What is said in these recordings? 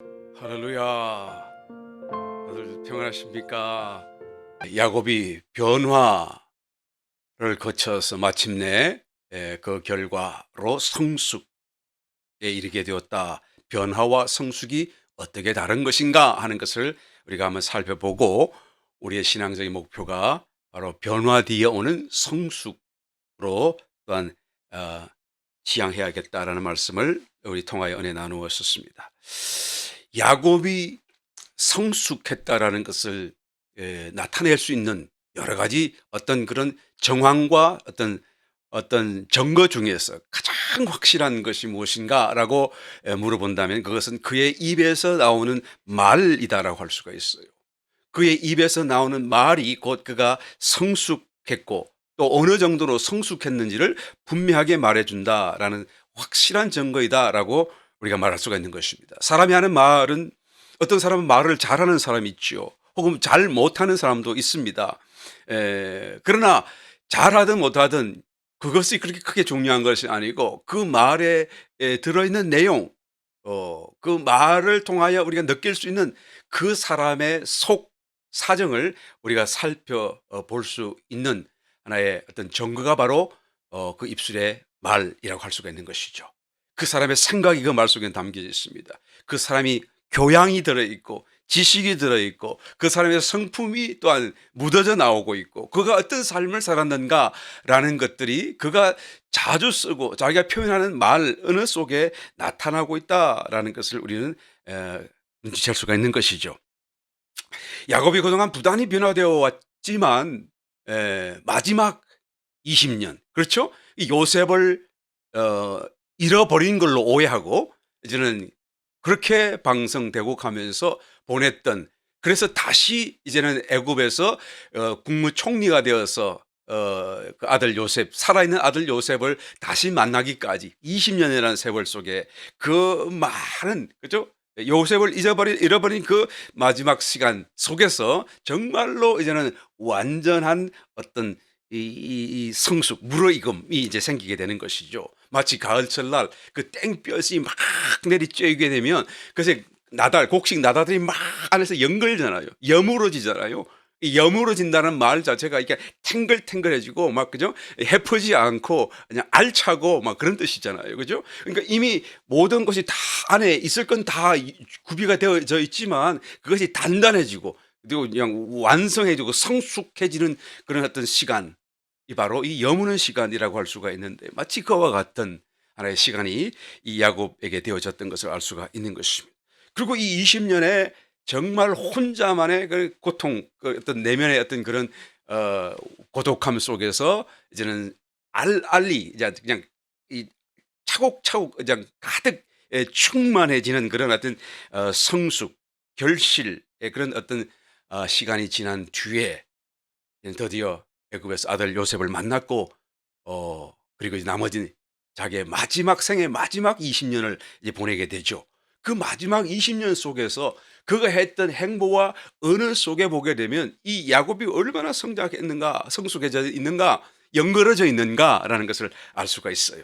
할렐루야. 다들 평안하십니까? 야곱이 변화를 거쳐서 마침내 그 결과로 성숙에 이르게 되었다. 변화와 성숙이 어떻게 다른 것인가 하는 것을 우리가 한번 살펴보고, 우리의 신앙적인 목표가 바로 변화 뒤에 오는 성숙으로 또한 어, 지향해야겠다라는 말씀을 우리 통하여 은혜 나누었었습니다. 야곱이 성숙했다라는 것을 나타낼 수 있는 여러 가지 어떤 그런 정황과 어떤 증거 중에서 가장 확실한 것이 무엇인가라고 물어본다면, 그것은 그의 입에서 나오는 말이다라고 할 수가 있어요. 그의 입에서 나오는 말이 곧 그가 성숙했고 또 어느 정도로 성숙했는지를 분명하게 말해준다라는 확실한 증거이다라고 우리가 말할 수가 있는 것입니다. 사람이 하는 말은, 어떤 사람은 말을 잘하는 사람이 있죠. 혹은 잘 못하는 사람도 있습니다. 그러나 잘하든 못하든 그것이 그렇게 크게 중요한 것이 아니고, 그 말에 들어있는 내용, 그 말을 통하여 우리가 느낄 수 있는 그 사람의 속 사정을 우리가 살펴볼 수 있는 하나의 어떤 증거가 바로 그 입술의 말이라고 할 수가 있는 것이죠. 그 사람의 생각이 그 말 속에 담겨져 있습니다. 그 사람이 교양이 들어있고 지식이 들어있고 그 사람의 성품이 또한 묻어져 나오고 있고, 그가 어떤 삶을 살았는가라는 것들이 그가 자주 쓰고 자기가 표현하는 말 언어 속에 나타나고 있다라는 것을 우리는 눈치챌 수가 있는 것이죠. 야곱이 그동안 부단히 변화되어 왔지만 마지막 20년, 그렇죠? 이 요셉을 어, 잃어버린 걸로 오해하고 이제는 그렇게 방성대국하면서 보냈던, 그래서 다시 이제는 애굽에서 국무총리가 되어서 그 아들 요셉, 살아있는 아들 요셉을 다시 만나기까지 20년이라는 세월 속에 그 많은, 그죠? 요셉을 잃어버린 그 마지막 시간 속에서 정말로 이제는 완전한 어떤 이 성숙, 무르익음이 이제 생기게 되는 것이죠. 마치 가을철 날 그 땡볕이 막 내리쬐게 되면, 그래서 곡식 나달들이 막 안에서 연글잖아요. 여물어지잖아요. 이 여물어진다는 말 자체가 이게 탱글탱글해지고 막, 그죠? 해프지 않고 그냥 알차고 막 그런 뜻이잖아요. 그죠? 그러니까 이미 모든 것이 다 안에 있을 건 다 구비가 되어져 있지만 그것이 단단해지고 그리고 그냥 완성해지고 성숙해지는 그런 어떤 시간, 이 바로 이 여무는 시간이라고 할 수가 있는데, 마치 그와 같은 하나의 시간이 이 야곱에게 되어졌던 것을 알 수가 있는 것입니다. 그리고 이 20년에 정말 혼자만의 그 고통, 그 어떤 내면의 어떤 그런 고독함 속에서 이제는 알알리 이제 그냥 이 차곡차곡 그냥 가득 충만해지는 그런 어떤 성숙, 결실의 그런 어떤 시간이 지난 뒤에 드디어 애굽에서 아들 요셉을 만났고, 그리고 이제 나머지 자기의 마지막 생의 마지막 20년을 이제 보내게 되죠. 그 마지막 20년 속에서 그가 했던 행보와 언어 속에 보게 되면 이 야곱이 얼마나 성장했는가, 성숙해져 있는가, 연결어져 있는가라는 것을 알 수가 있어요.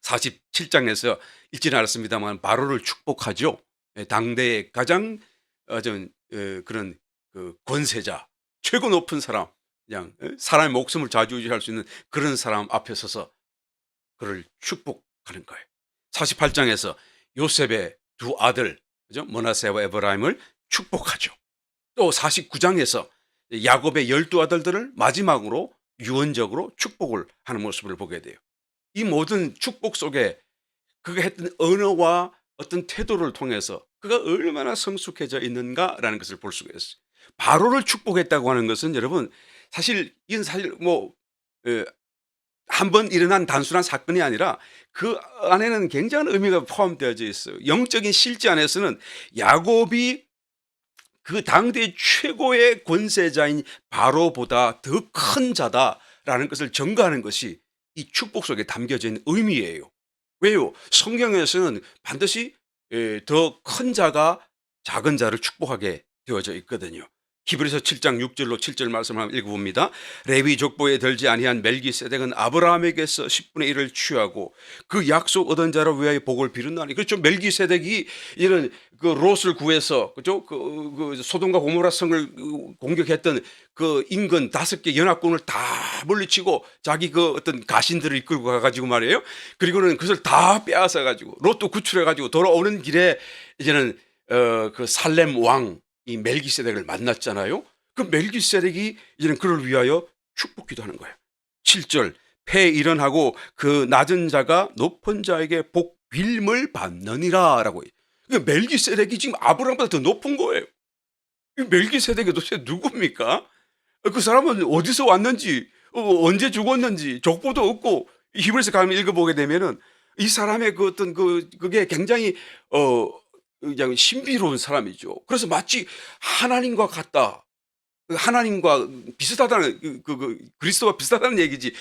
47장에서 읽지는 않았습니다만 바로를 축복하죠. 당대의 가장 그런 그 권세자, 최고 높은 사람, 그냥 사람의 목숨을 좌지우지할 수 있는 그런 사람 앞에 서서 그를 축복하는 거예요. 48장에서 요셉의 두 아들, 그죠? 머나세와 에브라임을 축복하죠. 또 49장에서 야곱의 12 아들들을 마지막으로 유언적으로 축복을 하는 모습을 보게 돼요. 이 모든 축복 속에 그가 했던 언어와 어떤 태도를 통해서 그가 얼마나 성숙해져 있는가라는 것을 볼 수가 있어요. 바로를 축복했다고 하는 것은, 여러분, 사실 이건 사실 뭐 한 번 일어난 단순한 사건이 아니라 그 안에는 굉장한 의미가 포함되어져 있어요. 영적인 실제 안에서는 야곱이 그 당대 최고의 권세자인 바로보다 더 큰 자다라는 것을 증거하는 것이 이 축복 속에 담겨져 있는 의미예요. 왜요? 성경에서는 반드시 더 큰 자가 작은 자를 축복하게 되어져 있거든요. 히브리서 7장 6절로 7절 말씀을 한번 읽어봅니다. 레위 족보에 들지 아니한 멜기세덱은 아브라함에게서 10분의 1을 취하고 그 약속 얻은 자를 위하여 복을 비른다니. 그렇죠. 멜기세덱이 이런 그 롯을 구해서, 그죠, 그 소돔과 고모라 성을 공격했던 그 인근 5개 연합군을 다 물리치고 자기 그 어떤 가신들을 이끌고 가가지고 말이에요. 그리고는 그것을 다 빼앗아 가지고 롯도 구출해 가지고 돌아오는 길에 이제는 그 살렘 왕 이 멜기세덱을 만났잖아요. 그 멜기세덱이 이제는 그를 위하여 축복 기도하는 거예요. 7절, 폐 일어나고 그 낮은 자가 높은 자에게 복 빌임을 받느니라라고. 그러니까 멜기세덱이 지금 아브라함보다 더 높은 거예요. 이 멜기세덱이 도대체 누굽니까? 그 사람은 어디서 왔는지, 언제 죽었는지 족보도 없고, 히브리서 가면 읽어보게 되면은 이 사람의 그 어떤 그게 굉장히 그냥 신비로운 사람이죠. 그래서 마치 하나님과 같다, 하나님과 비슷하다는 그리스도와 비슷하다는 얘기지,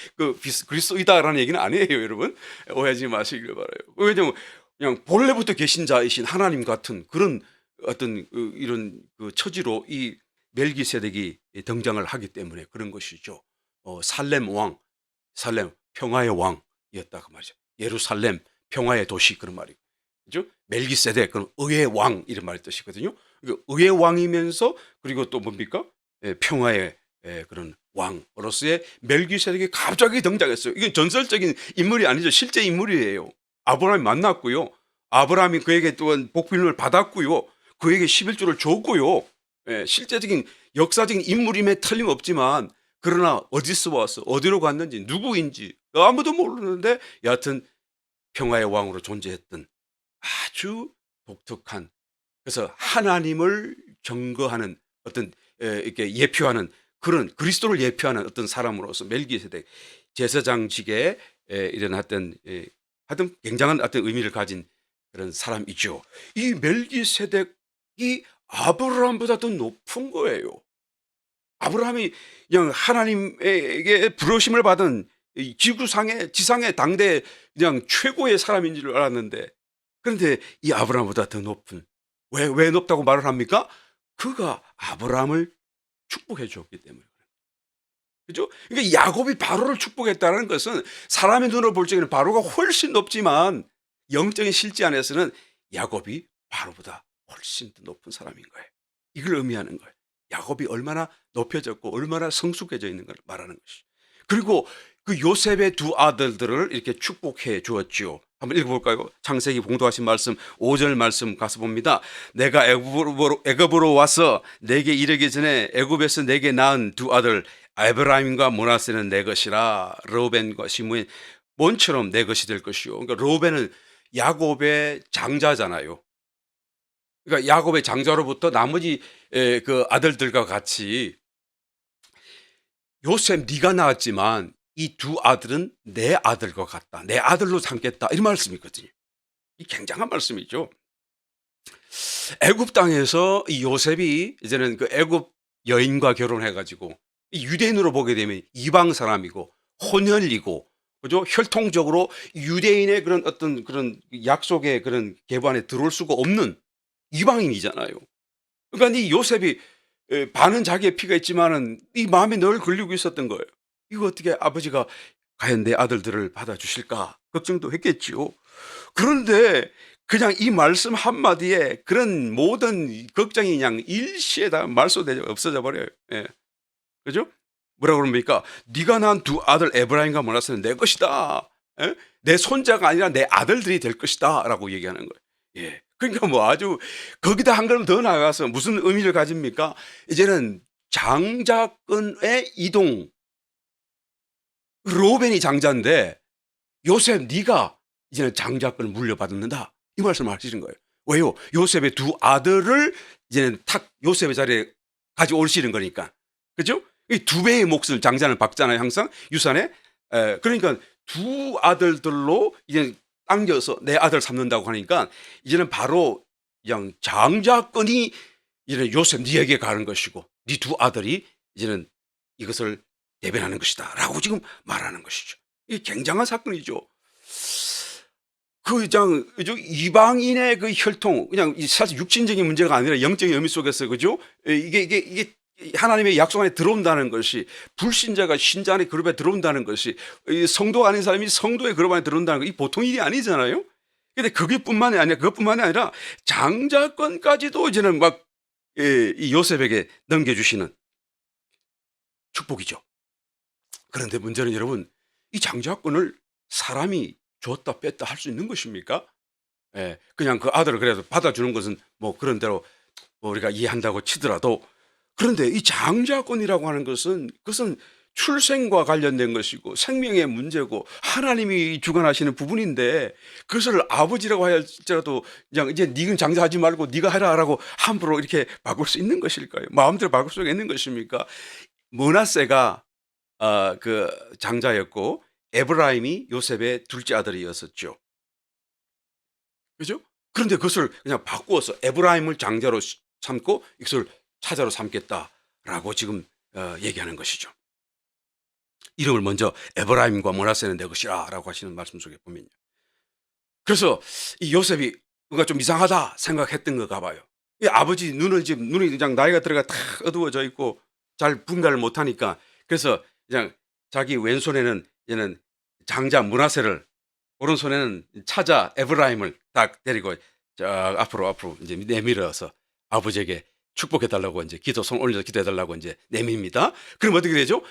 그리스도이다라는 얘기는 아니에요, 여러분. 오해하지 마시길 바라요. 왜냐면 그냥 본래부터 계신 자이신 하나님 같은 그런 어떤 이런 그 처지로 이 멜기세덱이 등장을 하기 때문에 그런 것이죠. 살렘 왕, 살렘 평화의 왕이었다 그 말이죠. 예루살렘 평화의 도시 그런 말이고, 그죠? 멜기세덱 그럼 의의 왕 이런 말의 뜻이거든요. 의의 왕이면서 그리고 또 뭡니까? 평화의 그런 왕으로서의 멜기세덱이 갑자기 등장했어요. 이건 전설적인 인물이 아니죠. 실제 인물이에요. 아브라함이 만났고요. 아브라함이 그에게 또한 복빌림을 받았고요. 그에게 11조를 줬고요. 실제적인 역사적인 인물임에 틀림없지만, 그러나 어디서 왔어, 어디로 갔는지, 누구인지 아무도 모르는데 여하튼 평화의 왕으로 존재했던 아주 독특한, 그래서 하나님을 증거하는 어떤 이렇게 예표하는 그런 그리스도를 예표하는 어떤 사람으로서 멜기세덱 제사장직에 일어났던 하여튼 굉장한 어떤 의미를 가진 그런 사람이죠. 이 멜기세덱이 아브라함보다 더 높은 거예요. 아브라함이 그냥 하나님에게 부르심을 받은 이 지상의 당대 그냥 최고의 사람인 줄 알았는데, 그런데 이 아브라함보다 더 높은, 왜 높다고 말을 합니까? 그가 아브라함을 축복해 주었기 때문에. 그죠? 그러니까 야곱이 바로를 축복했다는 것은 사람의 눈으로 볼 적에는 바로가 훨씬 높지만 영적인 실제 안에서는 야곱이 바로보다 훨씬 더 높은 사람인 거예요. 이걸 의미하는 거예요. 야곱이 얼마나 높여졌고 얼마나 성숙해져 있는 걸 말하는 것이죠. 그리고 그 요셉의 두 아들들을 이렇게 축복해 주었지요. 한번 읽어볼까요? 창세기 봉독하신 말씀 5절 말씀 가서 봅니다. 내가 애굽으로 와서 내게 이르기 전에 애굽에서 내게 낳은 두 아들 에브라임과 므낫세는 내 것이라. 르우벤과 시므온 모처럼 내 것이 될 것이요. 그러니까 르우벤은 야곱의 장자잖아요. 그러니까 야곱의 장자로부터 나머지 그 아들들과 같이 요셉 네가 낳았지만 이 두 아들은 내 아들과 같다, 내 아들로 삼겠다, 이런 말씀이거든요. 이 굉장한 말씀이죠. 애굽 땅에서 이 요셉이 이제는 그 애굽 여인과 결혼해가지고 유대인으로 보게 되면 이방 사람이고 혼혈이고, 그죠? 혈통적으로 유대인의 그런 어떤 그런 약속의 그런 계보안에 들어올 수가 없는 이방인이잖아요. 그러니까 이 요셉이 반은 자기의 피가 있지만은 이 마음에 늘 걸리고 있었던 거예요. 이거 어떻게 아버지가 과연 내 아들들을 받아주실까 걱정도 했겠지요. 그런데 그냥 이 말씀 한마디에 그런 모든 걱정이 그냥 일시에 다 말소되어 없어져 버려요. 예. 그죠? 뭐라 그럽니까? 네가 낳은 두 아들 에브라임과 므낫세는 내 것이다. 예? 내 손자가 아니라 내 아들들이 될 것이다 라고 얘기하는 거예요. 예. 그러니까 뭐 아주 거기다 한 걸음 더 나가서 무슨 의미를 가집니까? 이제는 장자권의 이동. 로벤이 장자인데 요셉 네가 이제는 장자권을 물려받는다, 이 말씀을 하시는 거예요. 왜요? 요셉의 두 아들을 이제는 탁 요셉의 자리에 가져오시는 거니까. 그죠? 이 두 배의 몫을 장자는 받잖아요, 항상 유산에. 그러니까 두 아들들로 이제 당겨서 내 아들 삼는다고 하니까 이제는 바로 그냥 장자권이 이제는 요셉 네에게 가는 것이고 네 두 아들이 이제는 이것을 대변하는 것이다라고 지금 말하는 것이죠. 이게 굉장한 사건이죠. 이방인의 그 혈통, 그냥 사실 육신적인 문제가 아니라 영적인 의미 속에서, 그죠? 이게 하나님의 약속 안에 들어온다는 것이, 불신자가 신자 안에 그룹에 들어온다는 것이, 이 성도가 아닌 사람이 성도의 그룹 안에 들어온다는 거, 이 보통 일이 아니잖아요. 근데 그것뿐만이 아니라 장자권까지도 이제는 막 이 요셉에게 넘겨주시는 축복이죠. 그런데 문제는 여러분, 이 장자권을 사람이 줬다 뺐다 할 수 있는 것입니까? 예, 그냥 그 아들을 그래도 받아주는 것은 뭐 그런 대로 뭐 우리가 이해한다고 치더라도, 그런데 이 장자권이라고 하는 것은, 그것은 출생과 관련된 것이고 생명의 문제고 하나님이 주관하시는 부분인데, 그것을 아버지라고 할지라도 그냥 이제 니는 장자하지 말고 네가 해라라고 함부로 이렇게 바꿀 수 있는 것일까요? 마음대로 바꿀 수 있는 것입니까? 므낫세가 그 장자였고 에브라임이 요셉의 둘째 아들이었었죠. 그죠? 그런데 그것을 그냥 바꾸어서 에브라임을 장자로 삼고 이것을 차자로 삼겠다라고 지금 얘기하는 것이죠. 이름을 먼저 에브라임과 므낫세는 내 것이라라고 하시는 말씀 속에 보면요. 그래서 이 요셉이 뭔가 좀 이상하다 생각했던 가 봐요. 이 아버지 눈이 그냥 나이가 들어가 탁 어두워져 있고 잘 분간을 못하니까, 그래서 그냥 자기 왼손에는 얘는 장자 므낫세를, 오른손에는 차자 에브라임을 딱 데리고 쫙 앞으로 이제 내밀어서 아버지에게 축복해 달라고 이제 손 올려서 기도해 달라고 이제 내밉니다. 그럼 어떻게 되죠?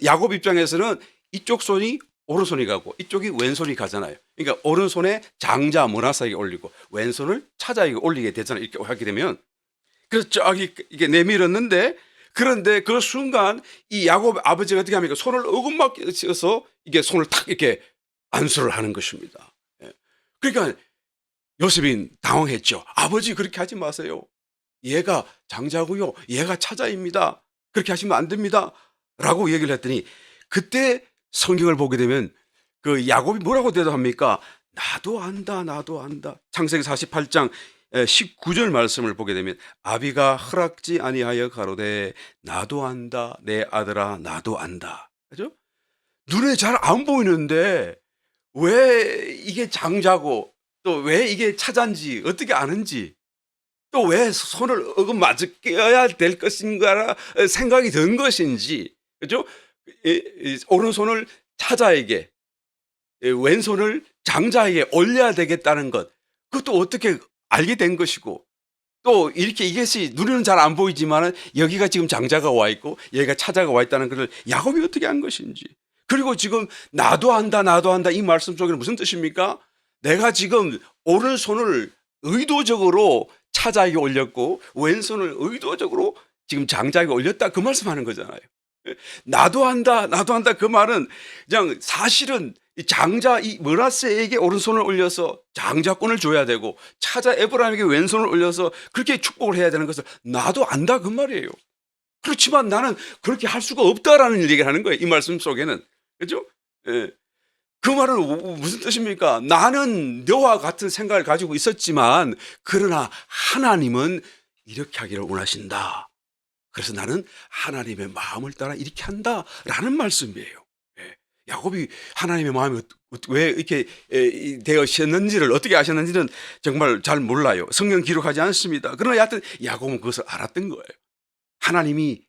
야곱 입장에서는 이쪽 손이 오른손이 가고 이쪽이 왼손이 가잖아요. 그러니까 오른손에 장자 므낫세에게 올리고 왼손을 차자에게 올리게 되잖아요. 이렇게 하게 되면, 그래서 쫙 이게 내밀었는데, 그런데 그 순간 이 야곱 아버지가 어떻게 합니까? 손을 어긋맞춰서 이게 손을 탁 이렇게 안수를 하는 것입니다. 예. 그러니까 요셉이 당황했죠. 아버지 그렇게 하지 마세요. 얘가 장자고요, 얘가 차자입니다. 그렇게 하시면 안 됩니다. 라고 얘기를 했더니, 그때 성경을 보게 되면 그 야곱이 뭐라고 대답합니까? 나도 안다, 나도 안다. 창세기 48장 19절 말씀을 보게 되면, 아비가 허락지 아니하여 가로되 나도 안다, 내 아들아 나도 안다. 그죠? 눈에 잘 안 보이는데 왜 이게 장자고 또 왜 이게 차자인지 어떻게 아는지, 또 왜 손을 어긋맞껴야 될 것인가 생각이 든 것인지, 그죠? 오른손을 차자에게, 왼손을 장자에게 올려야 되겠다는 것, 그것도 어떻게 알게 된 것이고, 또 이렇게 이것이 눈에는 잘 안 보이지만은 여기가 지금 장자가 와 있고 여기가 차자가 와 있다는 것을 야곱이 어떻게 한 것인지. 그리고 지금 나도 안다, 나도 안다 이 말씀 속에는 무슨 뜻입니까? 내가 지금 오른손을 의도적으로 차자에게 올렸고 왼손을 의도적으로 지금 장자에게 올렸다, 그 말씀하는 거잖아요. 나도 안다, 나도 안다 그 말은 그냥 사실은 이 장자 이 므낫세에게 오른손을 올려서 장자권을 줘야 되고 차자 에브라임에게 왼손을 올려서 그렇게 축복을 해야 되는 것을 나도 안다 그 말이에요. 그렇지만 나는 그렇게 할 수가 없다라는 얘기를 하는 거예요, 이 말씀 속에는. 그죠? 예. 그 말은 무슨 뜻입니까? 나는 너와 같은 생각을 가지고 있었지만 그러나 하나님은 이렇게 하기를 원하신다. 그래서 나는 하나님의 마음을 따라 이렇게 한다라는 말씀이에요. 예. 야곱이 하나님의 마음이 왜 이렇게 되었는지를, 어떻게 아셨는지는 정말 잘 몰라요. 성경 기록하지 않습니다. 그러나 여하튼 야곱은 그것을 알았던 거예요. 하나님이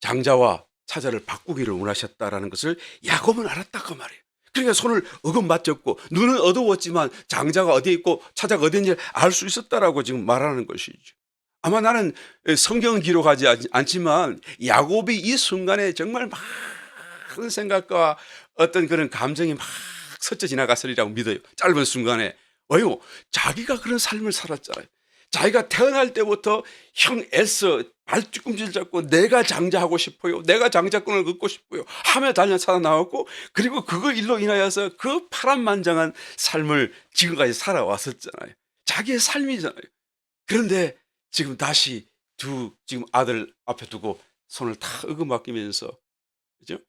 장자와 차자를 바꾸기를 원하셨다라는 것을 야곱은 알았다고 말이에요. 그러니까 손을 어긋맞췄고 눈은 어두웠지만 장자가 어디에 있고 차자가 어디 있는지 알 수 있었다라고 지금 말하는 것이죠. 아마 나는 성경은 기록하지 않지만 야곱이 이 순간에 정말 많은 생각과 어떤 그런 감정이 막 스쳐 지나갔으리라고 믿어요. 짧은 순간에. 왜요? 자기가 그런 삶을 살았잖아요. 자기가 태어날 때부터 형 애써 발뒤꿈치를 잡고 내가 장자하고 싶어요, 내가 장자권을 긋고 싶어요 하며 달려 살아나왔고, 그리고 그거 일로 인하여서 그 파란만장한 삶을 지금까지 살아왔었잖아요. 자기의 삶이잖아요. 그런데 지금 다시 지금 아들 앞에 두고 손을 다 어긋맞기면서, 그죠?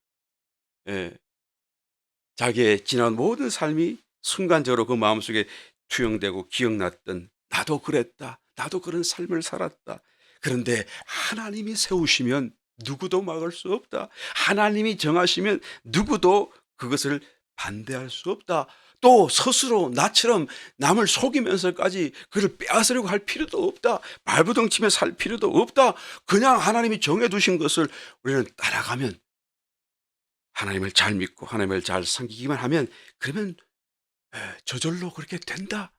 예. 자기의 지난 모든 삶이 순간적으로 그 마음속에 투영되고 기억났던, 나도 그랬다, 나도 그런 삶을 살았다. 그런데 하나님이 세우시면 누구도 막을 수 없다. 하나님이 정하시면 누구도 그것을 반대할 수 없다. 또 스스로 나처럼 남을 속이면서까지 그를 빼앗으려고 할 필요도 없다. 발부둥치며 살 필요도 없다. 그냥 하나님이 정해두신 것을 우리는 따라가면, 하나님을 잘 믿고 하나님을 잘 섬기기만 하면, 그러면 저절로 그렇게 된다.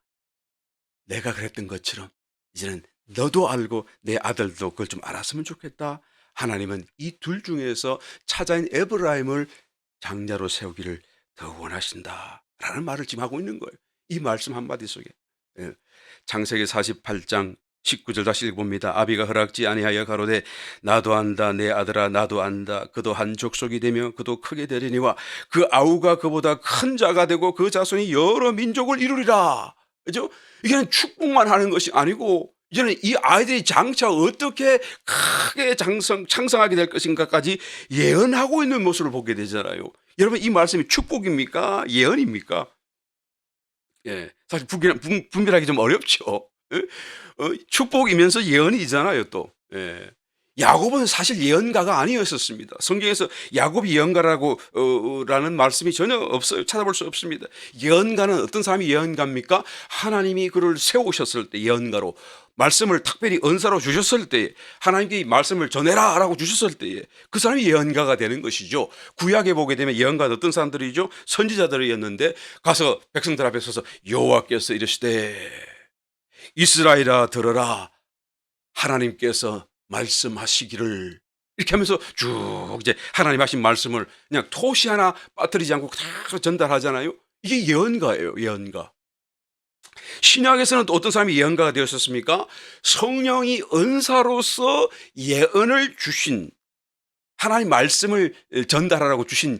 내가 그랬던 것처럼 이제는 너도 알고 내 아들도 그걸 좀 알았으면 좋겠다. 하나님은 이 둘 중에서 차자인 에브라임을 장자로 세우기를 더 원하신다 라는 말을 지금 하고 있는 거예요. 이 말씀 한마디 속에. 예. 창세기 48장 19절 다시 읽어봅니다. 아비가 허락지 아니하여 가로되 나도 안다 내 아들아 나도 안다. 그도 한 족속이 되며 그도 크게 되리니와 그 아우가 그보다 큰 자가 되고 그 자손이 여러 민족을 이루리라. 그죠? 이게는 축복만 하는 것이 아니고 이제는 이 아이들이 장차 어떻게 크게 창성하게 될 것인가까지 예언하고 있는 모습을 보게 되잖아요. 여러분, 이 말씀이 축복입니까? 예언입니까? 예, 사실 분별하기 좀 어렵죠. 예? 축복이면서 예언이잖아요, 또. 예. 야곱은 사실 예언가가 아니었었습니다. 성경에서 야곱이 예언가라고 라는 말씀이 전혀 없어요. 찾아볼 수 없습니다. 예언가는 어떤 사람이 예언가입니까? 하나님이 그를 세우셨을 때 예언가로, 말씀을 특별히 은사로 주셨을 때, 하나님께 말씀을 전해라 라고 주셨을 때에 그 사람이 예언가가 되는 것이죠. 구약에 보게 되면 예언가는 어떤 사람들이죠? 선지자들이었는데 가서 백성들 앞에 서서 여호와께서 이르시되 이스라엘아 들어라 하나님께서 말씀하시기를, 이렇게 하면서 쭉 이제 하나님 하신 말씀을 그냥 토시 하나 빠뜨리지 않고 다 전달하잖아요. 이게 예언가예요, 예언가. 신약에서는 또 어떤 사람이 예언가가 되었었습니까? 성령이 은사로서 예언을 주신, 하나님 말씀을 전달하라고 주신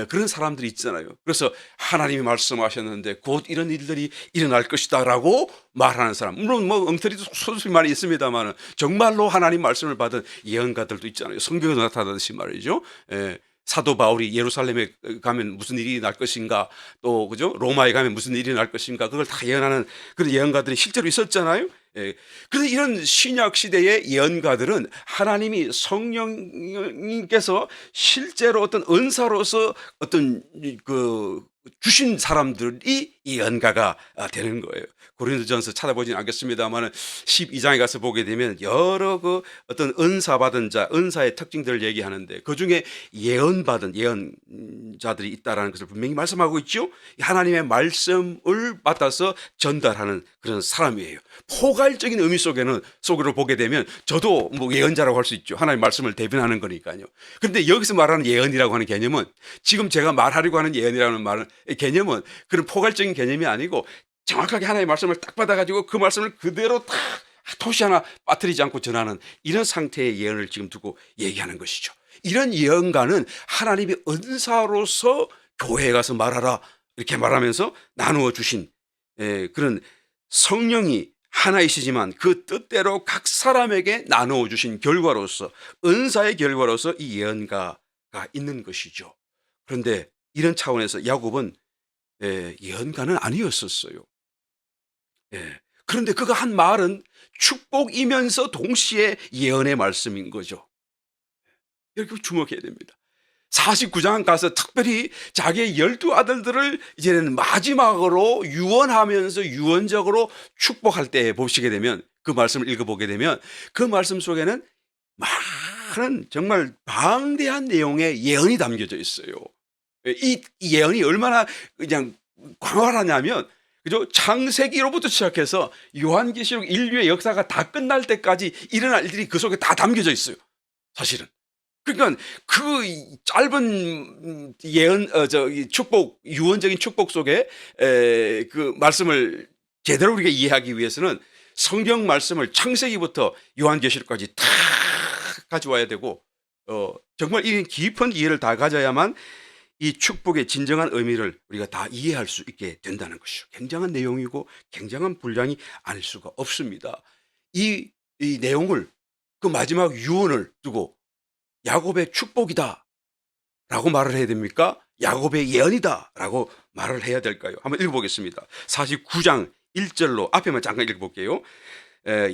그런 사람들이 있잖아요. 그래서 하나님이 말씀하셨는데 곧 이런 일들이 일어날 것이다 라고 말하는 사람, 물론 뭐 엉터리도 소수히 많이 있습니다만 정말로 하나님 말씀을 받은 예언가들도 있잖아요. 성경에 나타나듯이 말이죠. 사도 바울이 예루살렘에 가면 무슨 일이 날 것인가, 또 그죠, 로마에 가면 무슨 일이 날 것인가, 그걸 다 예언하는 그런 예언가들이 실제로 있었잖아요. 그런데 이런 신약 시대의 예언가들은 하나님이 성령님께서 실제로 어떤 은사로서 어떤 그 주신 사람들이 예언가가 되는 거예요. 고린도전서 찾아보진 않겠습니다만 12장에 가서 보게 되면 여러 그 어떤 은사 받은 자, 은사의 특징들을 얘기하는데 그 중에 예언 받은 예언자들이 있다라는 것을 분명히 말씀하고 있죠. 하나님의 말씀을 받아서 전달하는 그런 사람이에요. 포괄적인 의미 속으로 보게 되면 저도 뭐 예언자라고 할 수 있죠. 하나님의 말씀을 대변하는 거니까요. 그런데 여기서 말하는 예언이라고 하는 개념은, 지금 제가 말하려고 하는 예언이라는 말은, 개념은 그런 포괄적인 개념이 아니고 정확하게 하나님의 말씀을 딱 받아가지고 그 말씀을 그대로 딱 토시 하나 빠뜨리지 않고 전하는 이런 상태의 예언을 지금 두고 얘기하는 것이죠. 이런 예언가는 하나님이 은사로서 교회에 가서 말하라 이렇게 말하면서 나누어 주신 그런 성령이 하나이시지만 그 뜻대로 각 사람에게 나누어 주신 결과로서, 은사의 결과로서 이 예언가가 있는 것이죠. 그런데 이런 차원에서 야곱은 예언가는 아니었었어요. 그런데 그가 한 말은 축복이면서 동시에 예언의 말씀인 거죠. 이렇게 주목해야 됩니다. 49장 가서 특별히 자기의 12 아들들을 이제는 마지막으로 유언하면서 유언적으로 축복할 때 보시게 되면, 그 말씀을 읽어보게 되면 그 말씀 속에는 많은 정말 방대한 내용의 예언이 담겨져 있어요. 이 예언이 얼마나 그냥 광활하냐면, 그죠? 창세기로부터 시작해서 요한계시록 인류의 역사가 다 끝날 때까지 일어날 일들이 그 속에 다 담겨져 있어요, 사실은. 그러니까 그 짧은 예언, 축복, 유언적인 축복 속에 그 말씀을 제대로 우리가 이해하기 위해서는 성경 말씀을 창세기부터 요한계시록까지 다 가져와야 되고, 정말 이 깊은 이해를 다 가져야만 이 축복의 진정한 의미를 우리가 다 이해할 수 있게 된다는 것이죠. 굉장한 내용이고 굉장한 분량이 아닐 수가 없습니다. 이 내용을, 그 마지막 유언을 두고 야곱의 축복이다 라고 말을 해야 됩니까? 야곱의 예언이다 라고 말을 해야 될까요? 한번 읽어보겠습니다. 49장 1절로 앞에만 잠깐 읽어볼게요.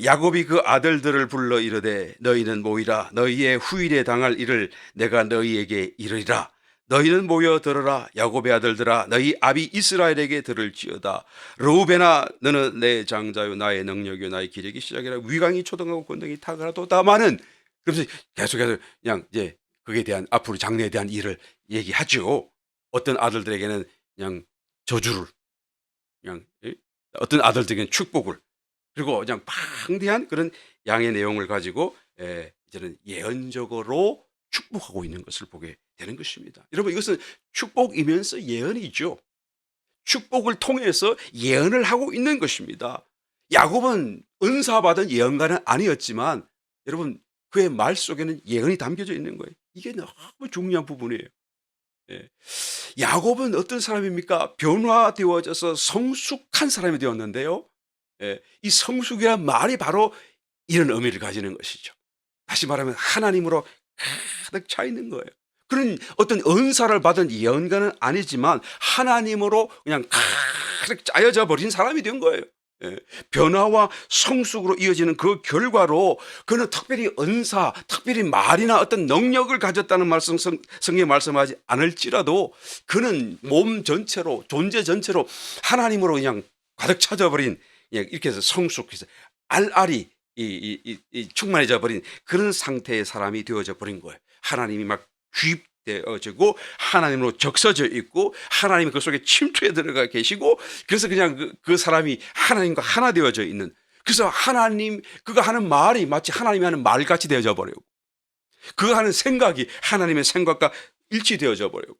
야곱이 그 아들들을 불러 이르되 너희는 모이라. 너희의 후일에 당할 일을 내가 너희에게 이르리라. 너희는 모여 들어라. 야곱의 아들들아, 너희 아비 이스라엘에게 들을지어다. 르우벤아, 너는 내 장자요 나의 능력이요 나의 기력이 시작이라. 위강이 초등하고 권능이 탁월하도 다마는. 그러면서 계속해서 그냥 이제 그에 대한 앞으로 장래에 대한 일을 얘기하죠. 어떤 아들들에게는 그냥 저주를, 그냥 어떤 아들들에게는 축복을, 그리고 그냥 방대한 그런 양의 내용을 가지고 이제는 예언적으로 축복하고 있는 것을 보게 되는 것입니다. 여러분, 이것은 축복이면서 예언이죠. 축복을 통해서 예언을 하고 있는 것입니다. 야곱은 은사받은 예언가는 아니었지만 여러분, 그의 말 속에는 예언이 담겨져 있는 거예요. 이게 너무 중요한 부분이에요. 예. 야곱은 어떤 사람입니까? 변화되어져서 성숙한 사람이 되었는데요. 이 성숙이란 말이 바로 이런 의미를 가지는 것이죠. 다시 말하면 하나님으로 가득 차 있는 거예요. 그런 어떤 은사를 받은 예언가는 아니지만 하나님으로 그냥 가득 짜여져 버린 사람이 된 거예요. 변화와 성숙으로 이어지는 그 결과로 그는 특별히 은사, 특별히 말이나 어떤 능력을 가졌다는 말씀, 성경에 말씀하지 않을지라도 그는 몸 전체로, 존재 전체로 하나님으로 그냥 가득 차져버린, 이렇게 해서 성숙해서 알알이 충만해져 버린 그런 상태의 사람이 되어져 버린 거예요. 하나님이 막 주입되어지고 하나님으로 적셔져 있고 하나님이 그 속에 침투해 들어가 계시고, 그래서 그냥 그 사람이 하나님과 하나 되어져 있는, 그래서 하나님, 그가 하는 말이 마치 하나님이 하는 말같이 되어져 버리고, 그가 하는 생각이 하나님의 생각과 일치되어져 버리고,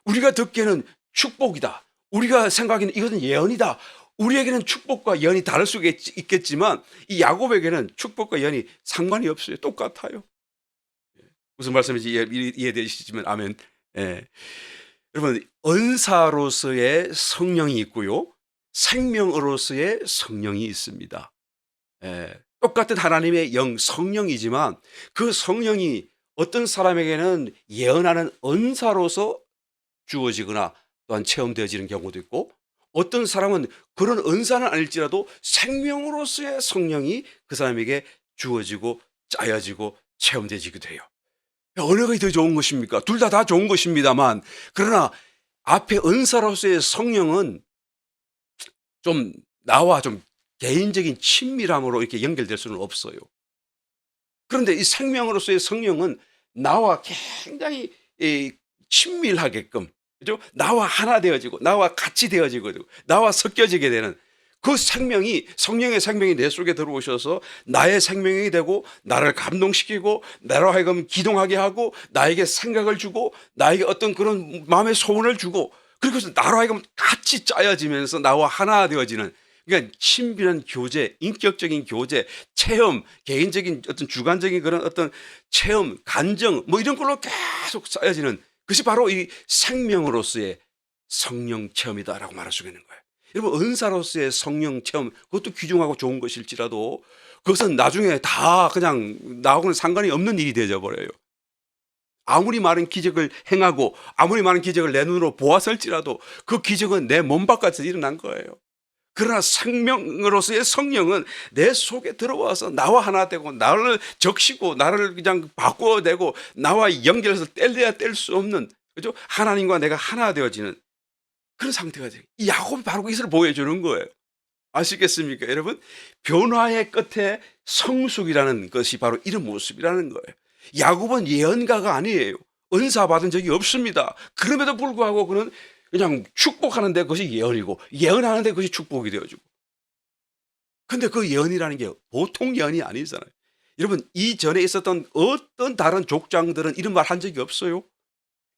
우리가 듣기에는 축복이다, 우리가 생각하기는 이것은 예언이다, 우리에게는 축복과 예언이 다를 수 있겠지만 이 야곱에게는 축복과 예언이 상관이 없어요. 똑같아요. 무슨 말씀인지 이해되시지만 아멘. 여러분, 은사로서의 성령이 있고요, 생명으로서의 성령이 있습니다. 똑같은 하나님의 영 성령이지만 그 성령이 어떤 사람에게는 예언하는 은사로서 주어지거나 또한 체험되어지는 경우도 있고, 어떤 사람은 그런 은사는 아닐지라도 생명으로서의 성령이 그 사람에게 주어지고 짜여지고 체험되어지기도 해요. 어느 것이 더 좋은 것입니까? 둘 다 좋은 것입니다만, 그러나 앞에 은사로서의 성령은 좀 나와 좀 개인적인 친밀함으로 이렇게 연결될 수는 없어요. 그런데 이 생명으로서의 성령은 나와 굉장히 친밀하게끔, 그죠? 나와 하나 되어지고 나와 같이 되어지고 나와 섞여지게 되는 그 생명이, 성령의 생명이 내 속에 들어오셔서 나의 생명이 되고 나를 감동시키고 나로 하여금 기동하게 하고 나에게 생각을 주고 나에게 어떤 그런 마음의 소원을 주고, 그리고 나로 하여금 같이 짜여지면서 나와 하나 되어지는, 그러니까 친밀한 교제, 인격적인 교제, 체험, 개인적인 어떤 주관적인 그런 어떤 체험, 간정, 뭐 이런 걸로 계속 쌓여지는 그것이 바로 이 생명으로서의 성령 체험이다라고 말할 수 있는 거예요. 여러분, 은사로서의 성령 체험, 그것도 귀중하고 좋은 것일지라도 그것은 나중에 다 그냥 나하고는 상관이 없는 일이 되어져 버려요. 아무리 많은 기적을 행하고 아무리 많은 기적을 내 눈으로 보았을지라도 그 기적은 내 몸 바깥에서 일어난 거예요. 그러나 생명으로서의 성령은 내 속에 들어와서 나와 하나 되고 나를 적시고 나를 그냥 바꾸어내고 나와 연결해서 뗄래야 뗄 수 없는, 그죠? 하나님과 내가 하나 되어지는 그런 상태가 돼요. 이 야곱이 바로 이것을 보여주는 거예요. 아시겠습니까, 여러분? 변화의 끝에 성숙이라는 것이 바로 이런 모습이라는 거예요. 야곱은 예언가가 아니에요. 은사 받은 적이 없습니다. 그럼에도 불구하고 그는 그냥 축복하는데 그것이 예언이고 예언하는데 그것이 축복이 되어지고. 근데 그 예언이라는 게 보통 예언이 아니잖아요. 여러분, 이전에 있었던 어떤 다른 족장들은 이런 말 한 적이 없어요.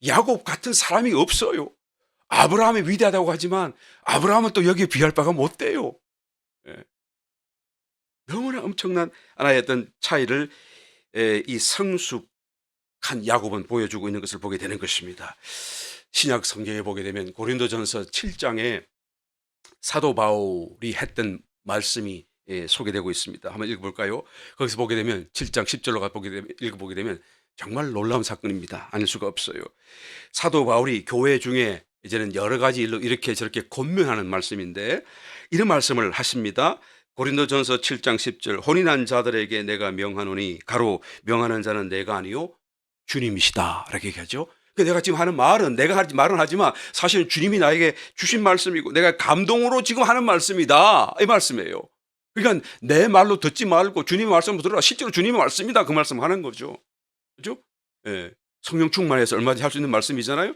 야곱 같은 사람이 없어요. 아브라함이 위대하다고 하지만 아브라함은 또 여기에 비할 바가 못 돼요. 너무나 엄청난 하나의 어떤 차이를 이 성숙한 야곱은 보여주고 있는 것을 보게 되는 것입니다. 신약 성경에 보게 되면 고린도전서 7장에 사도 바울이 했던 말씀이 소개되고 있습니다. 한번 읽어볼까요? 거기서 보게 되면 7장 10절로 읽어보게 되면 정말 놀라운 사건입니다. 아닐 수가 없어요. 사도 바울이 교회 중에 이제는 여러 가지 일로 이렇게 저렇게 권면하는 말씀인데 이런 말씀을 하십니다. 고린도전서 7장 10절, 혼인한 자들에게 내가 명하노니 가로 명하는 자는 내가 아니요 주님이시다 라고 얘기하죠. 내가 지금 하는 말은 내가 말은 하지만 사실은 주님이 나에게 주신 말씀이고 내가 감동으로 지금 하는 말씀이다. 이 말씀이에요. 그러니까 내 말로 듣지 말고 주님의 말씀으로 들어라. 실제로 주님의 말씀이다. 그 말씀 하는 거죠. 그죠? 예. 성령 충만해서 얼마든지 할 수 있는 말씀이잖아요.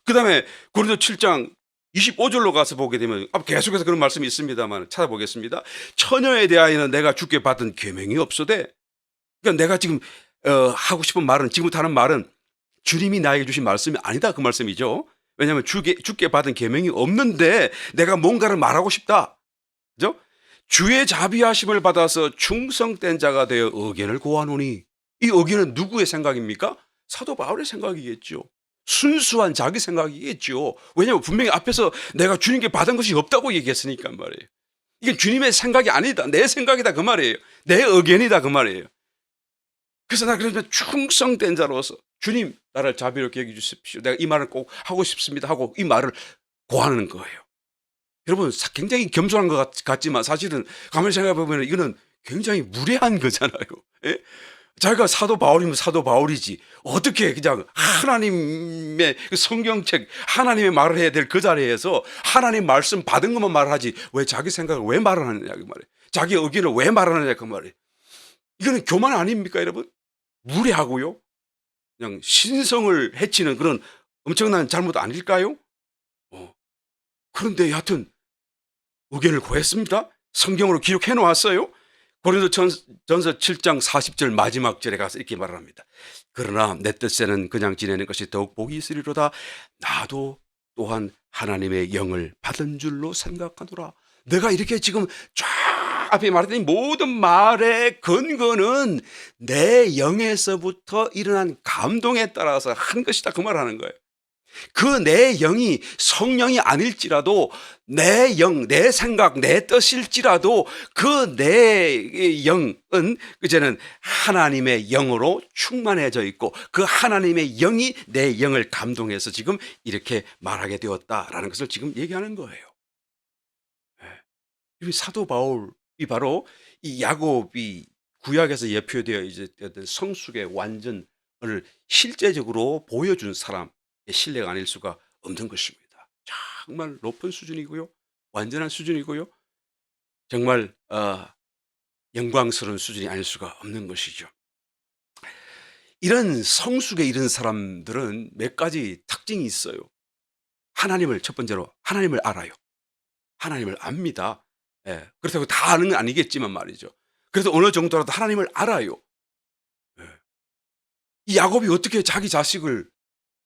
그 다음에 고린도 7장 25절로 가서 보게 되면 계속해서 그런 말씀이 있습니다만 찾아보겠습니다. 처녀에 대하여는 내가 주께 받은 계명이 없어되, 그러니까 내가 지금 하고 싶은 말은, 지금부터 하는 말은 주님이 나에게 주신 말씀이 아니다, 그 말씀이죠. 왜냐하면 주께 받은 계명이 없는데 내가 뭔가를 말하고 싶다. 그죠? 주의 자비하심을 받아서 충성된 자가 되어 의견을 고하노니, 이 의견은 누구의 생각입니까? 사도 바울의 생각이겠죠. 순수한 자기 생각이겠죠. 왜냐하면 분명히 앞에서 내가 주님께 받은 것이 없다고 얘기했으니까 말이에요. 이게 주님의 생각이 아니다, 내 생각이다 그 말이에요. 내 의견이다 그 말이에요. 그래서 나 그러면 충성된 자로서 주님 나를 자비롭게 여겨주십시오, 내가 이 말을 꼭 하고 싶습니다 하고 이 말을 고하는 거예요. 여러분 굉장히 겸손한 것 같지만 사실은 가만히 생각해 보면 이거는 굉장히 무례한 거잖아요. 예? 자기가 사도 바울이면 사도 바울이지 어떻게 그냥 하나님의 성경책 하나님의 말을 해야 될 그 자리에서 하나님 말씀 받은 것만 말하지 왜 자기 생각을 왜 말을 하느냐 그 말이에요. 자기 의견을 왜 말하느냐 그 말이에요. 이거는 교만 아닙니까 여러분? 무례하고요. 그냥 신성을 해치는 그런 엄청난 잘못 아닐까요? 그런데 여하튼 의견을 구했습니다. 성경으로 기록해 놓았어요. 고린도전서 7장 40절 마지막 절에 가서 이렇게 말을 합니다. 그러나 내 뜻에는 그냥 지내는 것이 더욱 복이 있으리로다. 나도 또한 하나님의 영을 받은 줄로 생각하노라. 내가 이렇게 지금 쫙 앞에 말했더니 모든 말의 근거는 내 영에서부터 일어난 감동에 따라서 한 것이다 그 말을 하는 거예요. 그 내 영이 성령이 아닐지라도 내 영, 내 생각, 내 뜻일지라도 그 내 영은 이제는 하나님의 영으로 충만해져 있고 그 하나님의 영이 내 영을 감동해서 지금 이렇게 말하게 되었다라는 것을 지금 얘기하는 거예요. 이 사도 바울이 바로 이 야곱이 구약에서 예표되어 이제 어떤 성숙의 완전을 실제적으로 보여준 사람. 신뢰가 아닐 수가 없는 것입니다. 정말 높은 수준이고요. 완전한 수준이고요. 정말 영광스러운 수준이 아닐 수가 없는 것이죠. 이런 성숙에 이른 사람들은 몇 가지 특징이 있어요. 하나님을 첫 번째로 하나님을 알아요. 하나님을 압니다. 예, 그렇다고 다 아는 건 아니겠지만 말이죠. 그래서 어느 정도라도 하나님을 알아요. 예. 이 야곱이 어떻게 자기 자식을,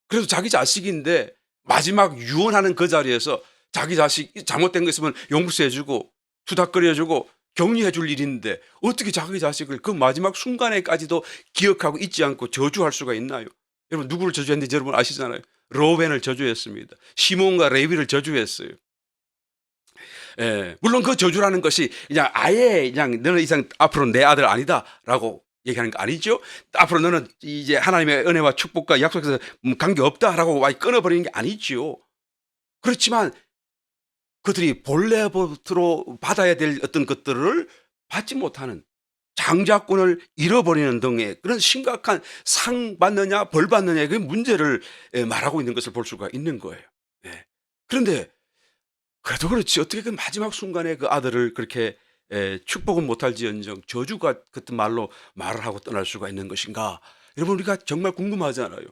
그래도 자기 자식인데 마지막 유언하는 그 자리에서 자기 자식 잘못된 거 있으면 용서해주고 투닥거려주고 격려해줄 일인데 어떻게 자기 자식을 그 마지막 순간에까지도 기억하고 잊지 않고 저주할 수가 있나요? 여러분 누구를 저주했는지 여러분 아시잖아요. 로벤을 저주했습니다. 시몬과 레위를 저주했어요. 예, 물론 그 저주라는 것이 그냥 아예 그냥 너는 이상 앞으로 내 아들 아니다라고 얘기하는 거 아니죠? 앞으로 너는 이제 하나님의 은혜와 축복과 약속에서 관계 없다라고 끊어버리는 게 아니죠. 그렇지만 그들이 본래부터 받아야 될 어떤 것들을 받지 못하는 장자권을 잃어버리는 등의 그런 심각한 상 받느냐 벌 받느냐의 그 문제를 말하고 있는 것을 볼 수가 있는 거예요. 예. 그런데 그래도 그렇지 어떻게 그 마지막 순간에 그 아들을 그렇게 축복은 못할지언정 저주 같은 말로 말을 하고 떠날 수가 있는 것인가? 여러분 우리가 정말 궁금하잖아요.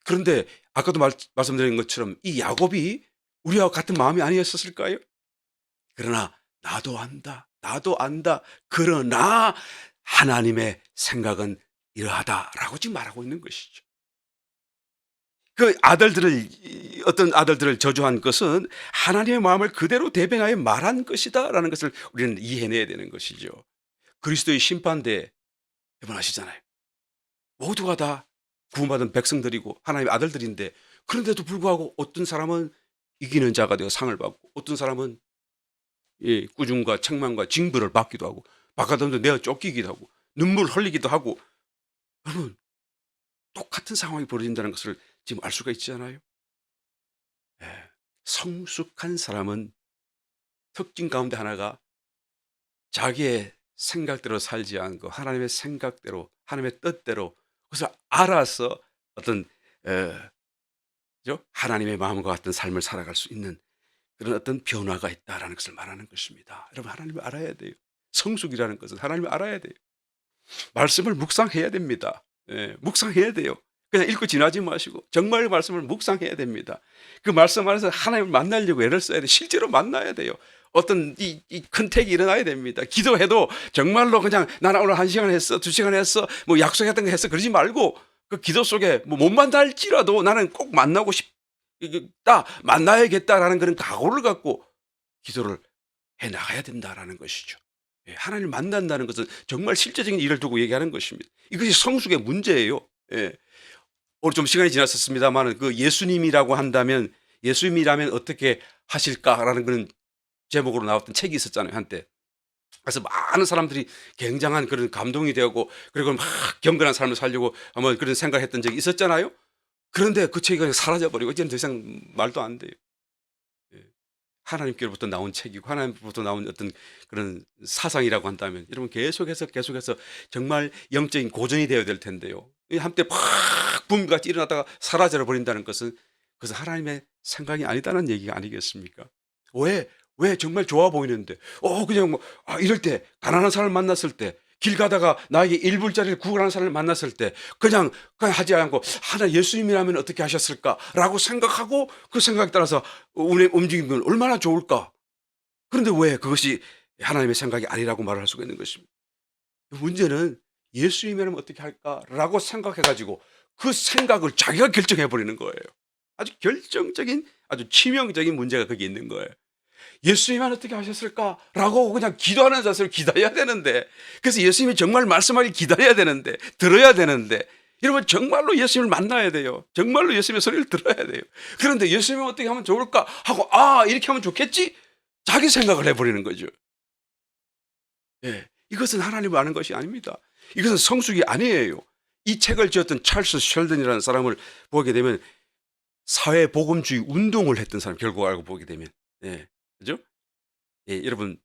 그런데 아까도 말씀드린 것처럼 이 야곱이 우리와 같은 마음이 아니었을까요? 그러나 나도 안다. 나도 안다. 그러나 하나님의 생각은 이러하다라고 지금 말하고 있는 것이죠. 그 어떤 아들들을 저주한 것은 하나님의 마음을 그대로 대변하여 말한 것이다라는 것을 우리는 이해해내야 되는 것이죠. 그리스도의 심판대에 여러분 아시잖아요. 모두가 다 구원받은 백성들이고 하나님의 아들들인데 그런데도 불구하고 어떤 사람은 이기는 자가 되어 상을 받고 어떤 사람은 꾸중과 책망과 징벌을 받기도 하고 바깥으로 내어 쫓기기도 하고 눈물 흘리기도 하고 여러분 똑같은 상황이 벌어진다는 것을 지금 알 수가 있잖아요. 성숙한 사람은 특징 가운데 하나가 자기의 생각대로 살지 않고 하나님의 생각대로 하나님의 뜻대로 그래서 알아서 어떤 에, 그죠? 하나님의 마음과 같은 삶을 살아갈 수 있는 그런 어떤 변화가 있다라는 것을 말하는 것입니다. 여러분, 하나님을 알아야 돼요. 성숙이라는 것은 하나님을 알아야 돼요. 말씀을 묵상해야 됩니다. 예, 묵상해야 돼요. 그냥 읽고 지나지 마시고 정말 말씀을 묵상해야 됩니다. 그 말씀 안에서 하나님을 만나려고 애를 써야 돼요. 실제로 만나야 돼요. 어떤 이 컨택이 일어나야 됩니다. 기도해도 정말로 그냥 나는 오늘 1시간 했어, 2시간 했어, 뭐 약속했던 거 했어, 그러지 말고 그 기도 속에 뭐 못 만날지라도 나는 꼭 만나고 싶다, 만나야겠다라는 그런 각오를 갖고 기도를 해 나가야 된다라는 것이죠. 예, 하나님을 만난다는 것은 정말 실제적인 일을 두고 얘기하는 것입니다. 이것이 성숙의 문제예요. 예. 오늘 좀 시간이 지났었습니다만 그 예수님이라고 한다면 예수님이라면 어떻게 하실까라는 그런 제목으로 나왔던 책이 있었잖아요, 한때. 그래서 많은 사람들이 굉장한 그런 감동이 되었고 그리고 막 경건한 삶을 살려고 아마 그런 생각했던 적이 있었잖아요. 그런데 그 책이 그냥 사라져버리고 이제는 더 이상 말도 안 돼요. 예. 하나님께로부터 나온 책이고 하나님께로부터 나온 어떤 그런 사상이라고 한다면 여러분 계속해서 정말 영적인 고전이 되어야 될 텐데요. 이 한때 팍 붐같이 일어났다가 사라져 버린다는 것은 그것은 하나님의 생각이 아니다는 얘기가 아니겠습니까? 왜? 왜 정말 좋아 보이는데 그냥 뭐 이럴 때 가난한 사람을 만났을 때 길 가다가 나에게 1불짜리를 구걸하는 사람을 만났을 때 그냥 하지 않고 하나 예수님이라면 어떻게 하셨을까라고 생각하고 그 생각에 따라서 움직이면 얼마나 좋을까? 그런데 왜 그것이 하나님의 생각이 아니라고 말을 할 수가 있는 것입니까? 문제는 예수님이라면 어떻게 할까라고 생각해 가지고 그 생각을 자기가 결정해 버리는 거예요. 아주 결정적인 아주 치명적인 문제가 거기 있는 거예요. 예수님은 어떻게 하셨을까라고 그냥 기도하는 자세로 기다려야 되는데, 그래서 예수님이 정말 말씀하기 기다려야 되는데, 들어야 되는데, 여러분 정말로 예수님을 만나야 돼요. 정말로 예수님의 소리를 들어야 돼요. 그런데 예수님은 어떻게 하면 좋을까 하고 이렇게 하면 좋겠지? 자기 생각을 해버리는 거죠. 예, 이것은 하나님을 아는 것이 아닙니다. 이것은 성숙이 아니에요. 이 책을 지었던 찰스 셜든이라는 사람을 보게 되면 사회복음주의 운동을 했던 사람, 결국 알고 보게 되면. 예, 그죠? 예, 여러분,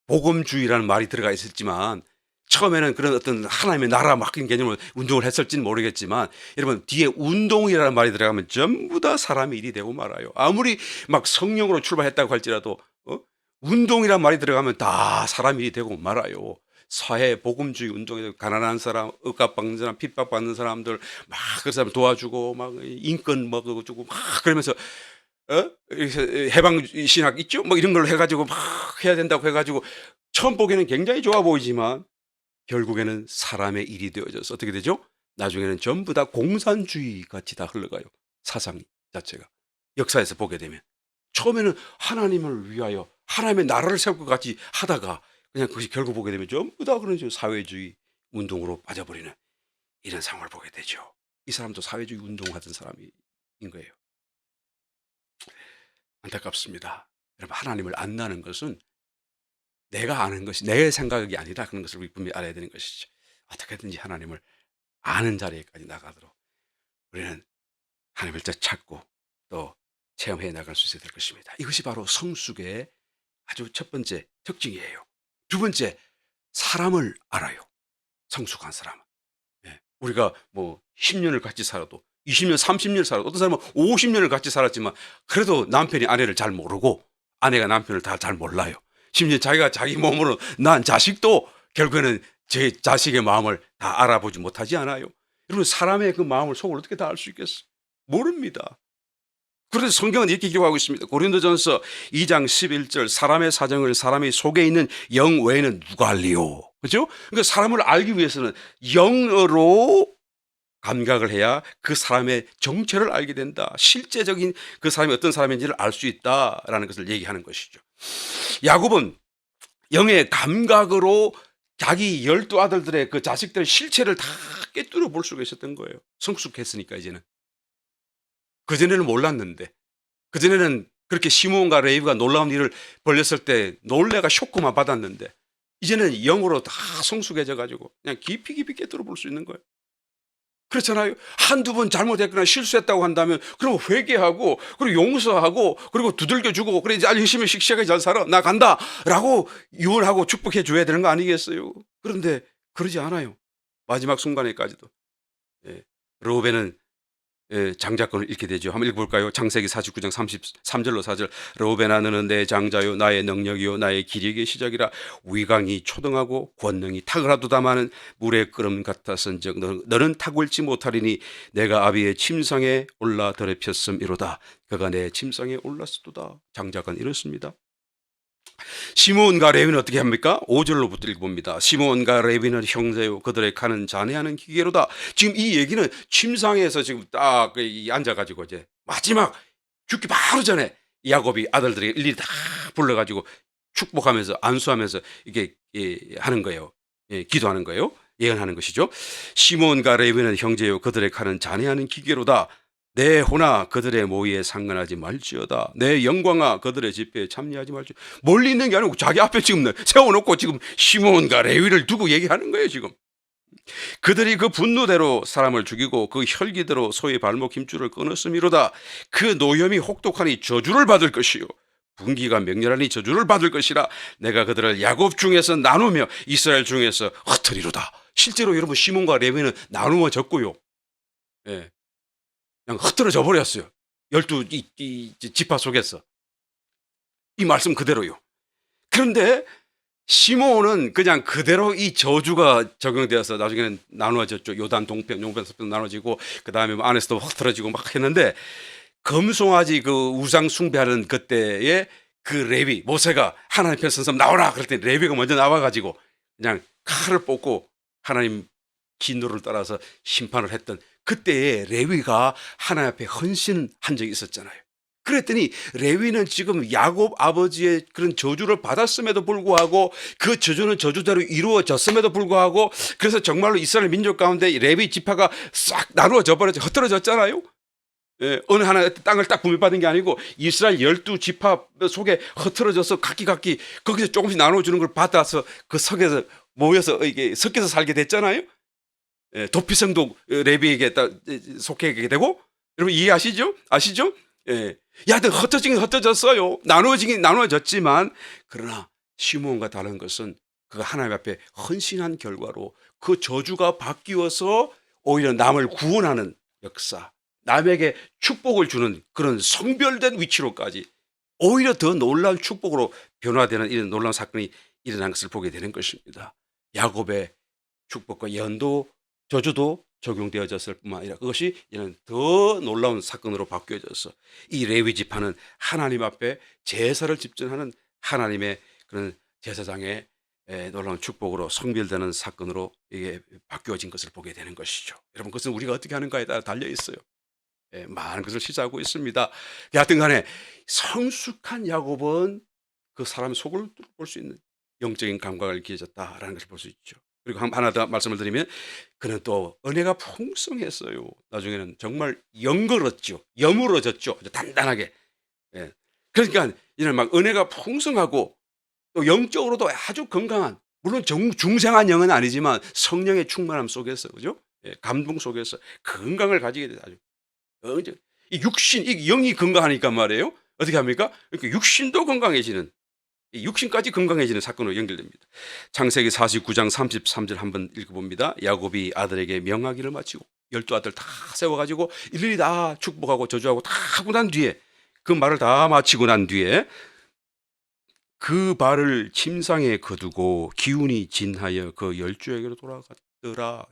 복음주의라는 말이 들어가 있었지만 처음에는 그런 어떤 하나님의 나라 맡긴 개념으로 운동을 했을지는 모르겠지만 여러분, 뒤에 운동이라는 말이 들어가면 전부 다 사람의 일이 되고 말아요. 아무리 막 성령으로 출발했다고 할지라도 운동이라는 말이 들어가면 다 사람 일이 되고 말아요. 사회 복음주의 운동에 가난한 사람, 억압받는 사람, 핍박받는 사람들 막 그 사람 도와주고 막 인권 뭐 그거 주고 막 그러면서 해방 신학 있죠? 뭐 이런 걸로 해가지고 막 해야 된다고 해가지고 처음 보기에는 굉장히 좋아 보이지만 결국에는 사람의 일이 되어져서 어떻게 되죠? 나중에는 전부 다 공산주의 같이 다 흘러가요. 사상 자체가. 역사에서 보게 되면. 처음에는 하나님을 위하여 하나님의 나라를 세울 것 같이 하다가 그냥 그것이 결국 보게 되면 전부 다 그런 사회주의 운동으로 빠져버리는 이런 상황을 보게 되죠. 이 사람도 사회주의 운동하던 사람인 거예요. 안타깝습니다. 여러분, 하나님을 안다는 것은 내가 아는 것이 내 생각이 아니라 그런 것을 우리 분명히 알아야 되는 것이죠. 어떻게든지 하나님을 아는 자리에까지 나가도록 우리는 하나님을 찾고 또 체험해 나갈 수 있어야 될 것입니다. 이것이 바로 성숙의 아주 첫 번째 특징이에요. 두 번째, 사람을 알아요. 성숙한 사람은. 예, 우리가 뭐 10년을 같이 살아도 20년, 30년 살아도 어떤 사람은 50년을 같이 살았지만 그래도 남편이 아내를 잘 모르고 아내가 남편을 다 잘 몰라요. 심지어 자기가 자기 몸으로 난 자식도 결국에는 제 자식의 마음을 다 알아보지 못하지 않아요. 여러분, 사람의 그 마음을 속을 어떻게 다 알 수 있겠어요? 모릅니다. 그래서 성경은 이렇게 기록하고 있습니다. 고린도전서 2장 11절, 사람의 사정을 사람의 속에 있는 영 외에는 누가 알리요? 그죠? 그러니까 사람을 알기 위해서는 영으로 감각을 해야 그 사람의 정체를 알게 된다. 실제적인 그 사람이 어떤 사람인지를 알 수 있다라는 것을 얘기하는 것이죠. 야곱은 영의 감각으로 자기 12아들들의 그 자식들의 실체를 다 꿰뚫어 볼 수가 있었던 거예요. 성숙했으니까 이제는. 그전에는 몰랐는데, 그전에는 그렇게 시므온과 레위가 놀라운 일을 벌였을 때 놀래가 쇼크만 받았는데 이제는 영으로 다 성숙해져 가지고 그냥 깊이 꿰뚫어 볼 수 있는 거예요. 그렇잖아요. 한두 번 잘못했거나 실수했다고 한다면 그럼 회개하고 그리고 용서하고 그리고 두들겨 주고 그래 이제 열심히 씩씩하게 잘 살아 나 간다라고 유언하고 축복해 줘야 되는 거 아니겠어요? 그런데 그러지 않아요. 마지막 순간에까지도. 예. 르우벤은 장자권을 잃게 되죠. 한번 읽어볼까요? 창세기 49장 33절로 4절. 르우벤아 너는 내 장자요 나의 능력이요 나의 기력의 시작이라. 위강이 초등하고 권능이 탁월하도다마는 물의 끓음 같았은즉 너는 탁월지 못하리니 내가 아비의 침상에 올라 더럽혔음이로다. 그가 내 침상에 올랐도다. 장자권 이렇습니다. 시므온과 레위는 어떻게 합니까? 5절로부터 읽어봅니다. 시므온과 레위는 형제요 그들의 칼은 잔해하는 기계로다. 지금 이 얘기는 침상에서 지금 딱 앉아가지고 이제 마지막 죽기 바로 전에 야곱이 아들들에게 일일이 다 불러가지고 축복하면서 안수하면서 이게 하는 거예요. 기도하는 거예요. 예언하는 것이죠. 시므온과 레위는 형제요 그들의 칼은 잔해하는 기계로다. 내 호나 그들의 모의에 상관하지 말지어다. 내 영광아 그들의 집회에 참여하지 말지. 멀리 있는 게 아니고 자기 앞에 지금 세워놓고 지금 시몬과 레위를 두고 얘기하는 거예요 지금. 그들이 그 분노대로 사람을 죽이고 그 혈기대로 소의 발목 힘줄을 끊었음이로다. 그 노염이 혹독하니 저주를 받을 것이요 분기가 맹렬하니 저주를 받을 것이라. 내가 그들을 야곱 중에서 나누며 이스라엘 중에서 흩으리로다. 실제로 여러분 시몬과 레위는 나누어졌고요. 예. 그냥 흩어져 버렸어요. 12 지파 속에서. 이 말씀 그대로요. 그런데 시므온은 그냥 그대로 이 저주가 적용되어서 나중에는 나누어졌죠. 요단 동편, 용변 서편 나눠지고 그다음에 안에서도 흩어지고 막 했는데 금송아지 그 우상 숭배하는 그때에 그 레위 모세가 하나님 편 선서 나오라 그럴 때 레위가 먼저 나와가지고 그냥 칼을 뽑고 하나님 진노를 따라서 심판을 했던 그때에 레위가 하나님 앞에 헌신한 적이 있었잖아요. 그랬더니 레위는 지금 야곱 아버지의 그런 저주를 받았음에도 불구하고 그 저주는 저주대로 이루어졌음에도 불구하고 그래서 정말로 이스라엘 민족 가운데 레위 지파가 싹 나누어져 버렸죠. 흩어졌잖아요. 어느 하나 땅을 딱 분배받은 게 아니고 이스라엘 12지파 속에 흩어져서 각기 거기서 조금씩 나눠주는 걸 받아서 그 석에서 모여서 이게 섞여서 살게 됐잖아요. 도피성도 레위에게 속해 되고 여러분 이해하시죠? 아시죠? 야들 흩어지긴 흩어졌어요. 나누어지긴 나누어졌지만 그러나 시므온과 다른 것은 그 하나님 앞에 헌신한 결과로 그 저주가 바뀌어서 오히려 남을 구원하는 역사, 남에게 축복을 주는 그런 성별된 위치로까지 오히려 더 놀라운 축복으로 변화되는 이런 놀라운 사건이 일어난 것을 보게 되는 것입니다. 야곱의 축복과 예언도 저주도 적용되어졌을 뿐만 아니라 그것이 이런 더 놀라운 사건으로 바뀌어져서 이 레위 지파는 하나님 앞에 제사를 집전하는 하나님의 그런 제사장의 놀라운 축복으로 성별되는 사건으로 이게 바뀌어진 것을 보게 되는 것이죠. 여러분 그것은 우리가 어떻게 하는가에 따라 달려 있어요. 많은 것을 시사하고 있습니다. 여하튼 간에 성숙한 야곱은 그 사람의 속을 볼 수 있는 영적인 감각을 기해졌다라는 것을 볼 수 있죠. 그리고 하나 더 말씀을 드리면 그는 또 은혜가 풍성했어요. 나중에는 정말 영걸었죠. 여물어졌죠. 단단하게. 그러니까 이런 막 은혜가 풍성하고 또 영적으로도 아주 건강한 물론 중생한 영은 아니지만 성령의 충만함 속에서 그죠? 감동 속에서 건강을 가지게 되죠. 이 육신, 이 영이 건강하니까 말이에요. 어떻게 합니까? 그러니까 육신도 건강해지는 이 육신까지 건강해지는 사건으로 연결됩니다. 창세기 49장 33절 한번 읽어봅니다. 야곱이 아들에게 명하기를 마치고 12아들 다 세워가지고 일일이 다 축복하고 저주하고 다 하고 난 뒤에 그 말을 다 마치고 난 뒤에 그 발을 침상에 거두고 기운이 진하여 그 10주에게로 돌아갔더라.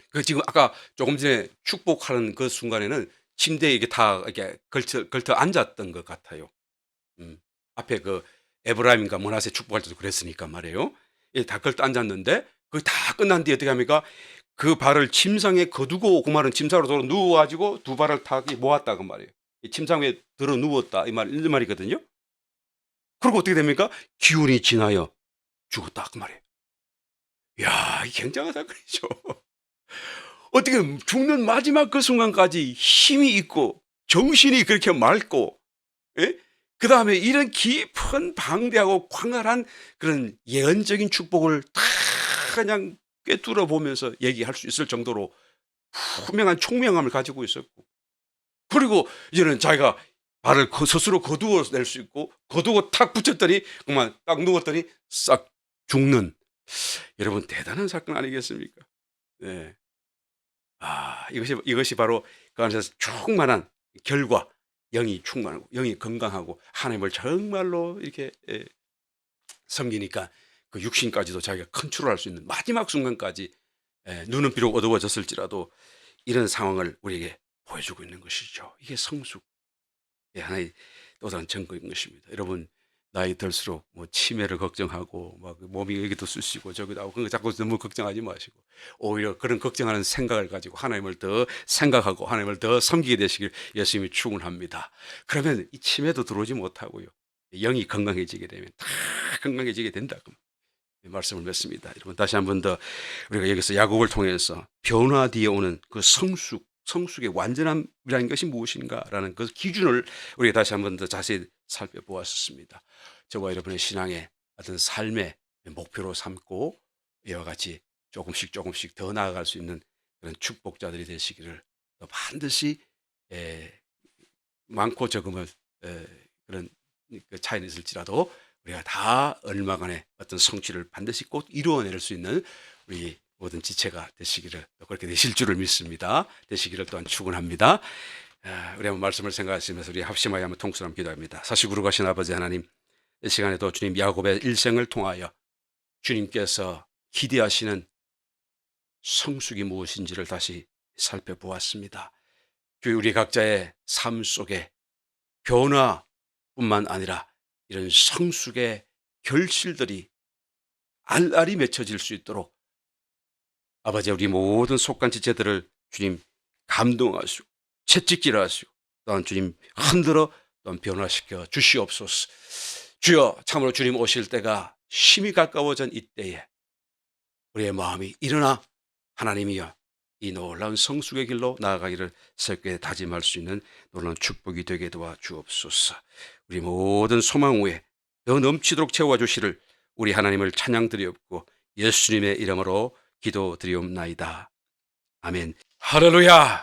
그 지금 아까 조금 전에 축복하는 그 순간에는 침대에 이게 다 이렇게 걸터 앉았던 것 같아요. 앞에 그 에브라임과 므낫세 축복할 때도 그랬으니까 말이에요. 다 걸터 앉았는데 그 다 끝난 뒤에 어떻게 합니까? 그 발을 침상에 거두고 그 말은 침상으로 누워가지고 두 발을 다 모았다 그 말이에요. 침상 위에 들어 누웠다 이 말이거든요. 그리고 어떻게 됩니까? 기운이 지나여 죽었다 그 말이에요. 이야, 굉장한 사건이죠. 어떻게 죽는 마지막 그 순간까지 힘이 있고 정신이 그렇게 맑고 그 다음에 이런 깊은 방대하고 광활한 그런 예언적인 축복을 다 그냥 꿰뚫어 보면서 얘기할 수 있을 정도로 분명한 총명함을 가지고 있었고 그리고 이제는 자기가 발을 스스로 거두어 낼 수 있고 거두고 탁 붙였더니 그만 딱 누웠더니 싹 죽는 여러분 대단한 사건 아니겠습니까? 네. 이것이 바로 그 안에서 충만한 결과, 영이 충만하고 영이 건강하고 하나님을 정말로 이렇게 섬기니까 그 육신까지도 자기가 컨트롤할 수 있는 마지막 순간까지, 눈은 비록 어두워졌을지라도 이런 상황을 우리에게 보여주고 있는 것이죠. 이게 성숙의 하나의 또 다른 증거인 것입니다. 여러분, 나이 들수록 뭐 치매를 걱정하고 막 몸이 여기도 쑤시고 저기도 하고 그런 거 자꾸 너무 걱정하지 마시고, 오히려 그런 걱정하는 생각을 가지고 하나님을 더 생각하고 하나님을 더 섬기게 되시길 예수님이 축원합니다. 그러면 이 치매도 들어오지 못하고요, 영이 건강해지게 되면 다 건강해지게 된다, 이 말씀을 맺습니다. 여러분, 다시 한 번 더 우리가 여기서 야곱을 통해서 변화 뒤에 오는 그 성숙의 완전함이라는 것이 무엇인가라는 그 기준을 우리가 다시 한 번 더 자세히 살펴보았습니다. 저와 여러분의 신앙의 어떤 삶의 목표로 삼고 이와 같이 조금씩 더 나아갈 수 있는 그런 축복자들이 되시기를, 또 반드시 많고 적음은 그런 그 차이는 있을지라도 우리가 다 얼마간의 어떤 성취를 반드시 꼭 이루어낼 수 있는 우리 모든 지체가 되시기를, 또 그렇게 되실 줄을 믿습니다. 되시기를 또한 축원합니다. 우리 한번 말씀을 생각하시면서 우리 합심하여 한번 통수로 한번 기도합니다. 사시구루가신 아버지 하나님, 이 시간에도 주님 야곱의 일생을 통하여 주님께서 기대하시는 성숙이 무엇인지를 다시 살펴보았습니다. 주, 우리 각자의 삶 속에 변화뿐만 아니라 이런 성숙의 결실들이 알알이 맺혀질 수 있도록 아버지, 우리 모든 속간 지체들을 주님 감동하시고 채찍질 하시고 또한 주님 흔들어 또한 변화시켜 주시옵소서. 주여, 참으로 주님 오실 때가 심히 가까워진 이때에 우리의 마음이 일어나 하나님이여 이 놀라운 성숙의 길로 나아가기를 새롭게 다짐할 수 있는 놀라운 축복이 되게 도와주옵소서. 우리 모든 소망 위에 더 넘치도록 채워주시를 우리 하나님을 찬양드리옵고 예수님의 이름으로 기도드리옵나이다. 아멘. 할렐루야.